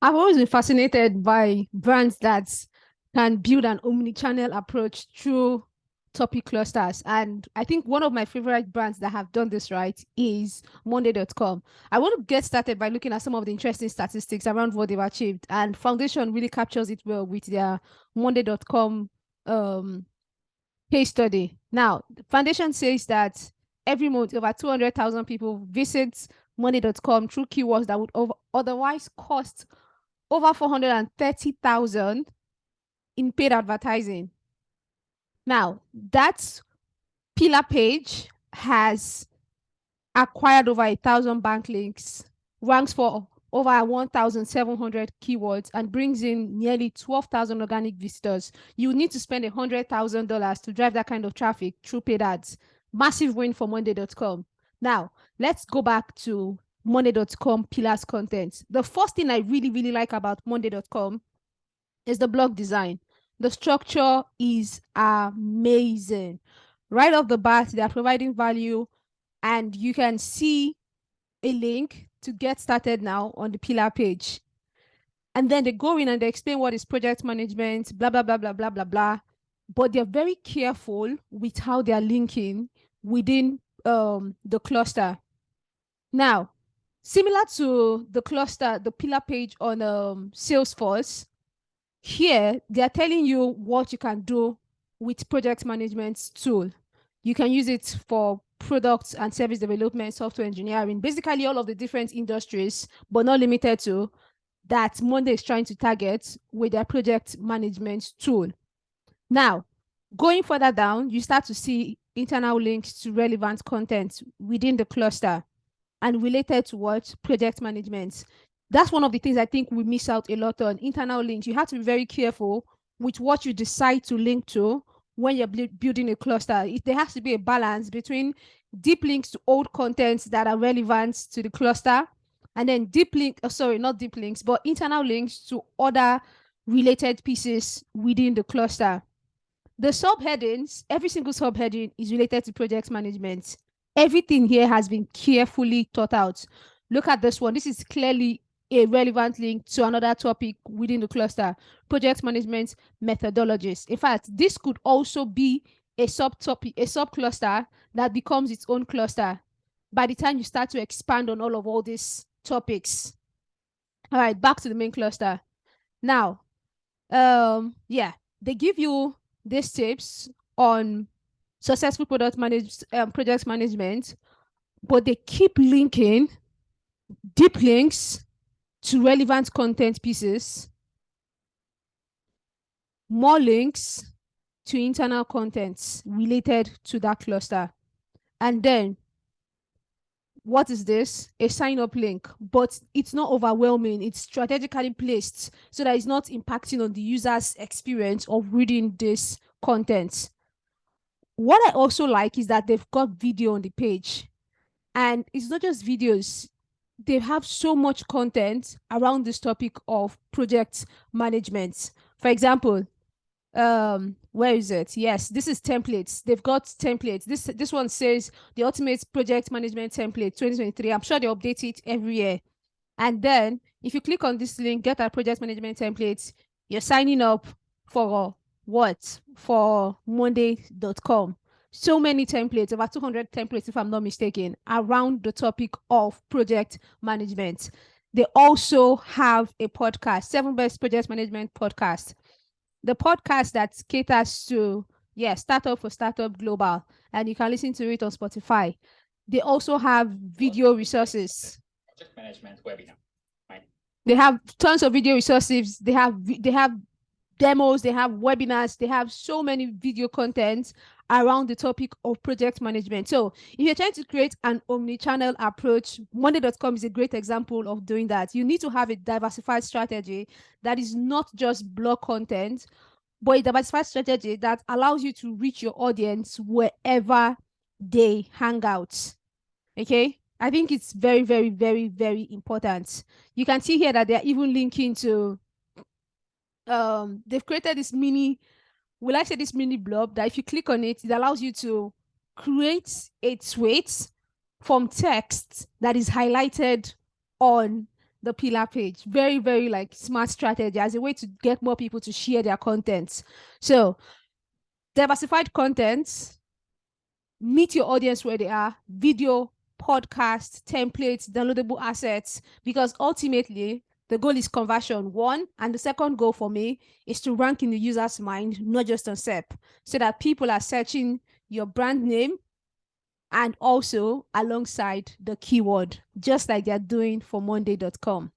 I've always been fascinated by brands that can build an omnichannel approach through topic clusters. And I think one of my favorite brands that have done this right is Monday.com. I want to get started by looking at some of the interesting statistics around what they've achieved. And Foundation really captures it well with their Monday.com case study. Now, Foundation says that every month over 200,000 people visit Monday.com through keywords that would otherwise cost over 430,000 in paid advertising. Now, that pillar page has acquired over 1,000 backlinks, ranks for over 1,700 keywords, and brings in nearly 12,000 organic visitors. You need to spend $100,000 to drive that kind of traffic through paid ads. Massive win for Monday.com. Now, let's go back to Monday.com pillars content. The first thing I really, really like about Monday.com is the blog design. The structure is amazing. Right off the bat, they are providing value, and you can see a link to get started now on the pillar page. And then they go in and they explain what is project management, blah, blah, blah, blah, blah, blah, blah. But they're very careful with how they're linking within the cluster. Now, similar to the cluster, the pillar page on Salesforce, here they're telling you what you can do with project management tool. You can use it for products and service development, software engineering, basically all of the different industries, but not limited to, that Monday is trying to target with their project management tool. Now, going further down, you start to see internal links to relevant content within the cluster and related to what? Project management. That's one of the things I think we miss out a lot on. Internal links. You have to be very careful with what you decide to link to when you're building a cluster. There has to be a balance between deep links to old contents that are relevant to the cluster, and then not deep links, but internal links to other related pieces within the cluster. The subheadings, every single subheading is related to project management. Everything here has been carefully thought out. Look at this one. This is clearly a relevant link to another topic within the cluster, project management methodologies. In fact, this could also be a subtopic, a subcluster that becomes its own cluster by the time you start to expand on all these topics. All right, back to the main cluster. Now, they give you these tips on successful project management, but they keep linking deep links to relevant content pieces, more links to internal contents related to that cluster. And then, what is this? A sign-up link, but it's not overwhelming. It's strategically placed so that it's not impacting on the user's experience of reading this content. What I also like is that they've got video on the page, and it's not just videos. They have so much content around this topic of project management. For example, where is it? Yes, this is templates. They've got templates. This one says the ultimate project management template 2023. I'm sure they update it every year. And then if you click on this link, get our project management templates, you're signing up for what? For Monday.com. So many templates, over 200 templates, if I'm not mistaken, around the topic of project management. They also have a podcast, 7 Best Project Management Podcast. The podcast that caters to, Startup for Startup Global, and you can listen to it on Spotify. They also have video resources. Project management webinar. Right. They have tons of video resources. They have demos, they have webinars, they have so many video content around the topic of project management. So if you're trying to create an omni-channel approach, Monday.com is a great example of doing that. You need to have a diversified strategy that is not just blog content, but a diversified strategy that allows you to reach your audience wherever they hang out. Okay? I think it's very, very, very, very important. You can see here that they're even linking to they've created this mini blob that if you click on it, it allows you to create a tweet from text that is highlighted on the pillar page. Very, very like smart strategy as a way to get more people to share their contents. So diversified content, meet your audience where they are, video, podcast, templates, downloadable assets, because ultimately the goal is conversion, one. And the second goal for me is to rank in the user's mind, not just on SEP, so that people are searching your brand name and also alongside the keyword, just like they're doing for Monday.com.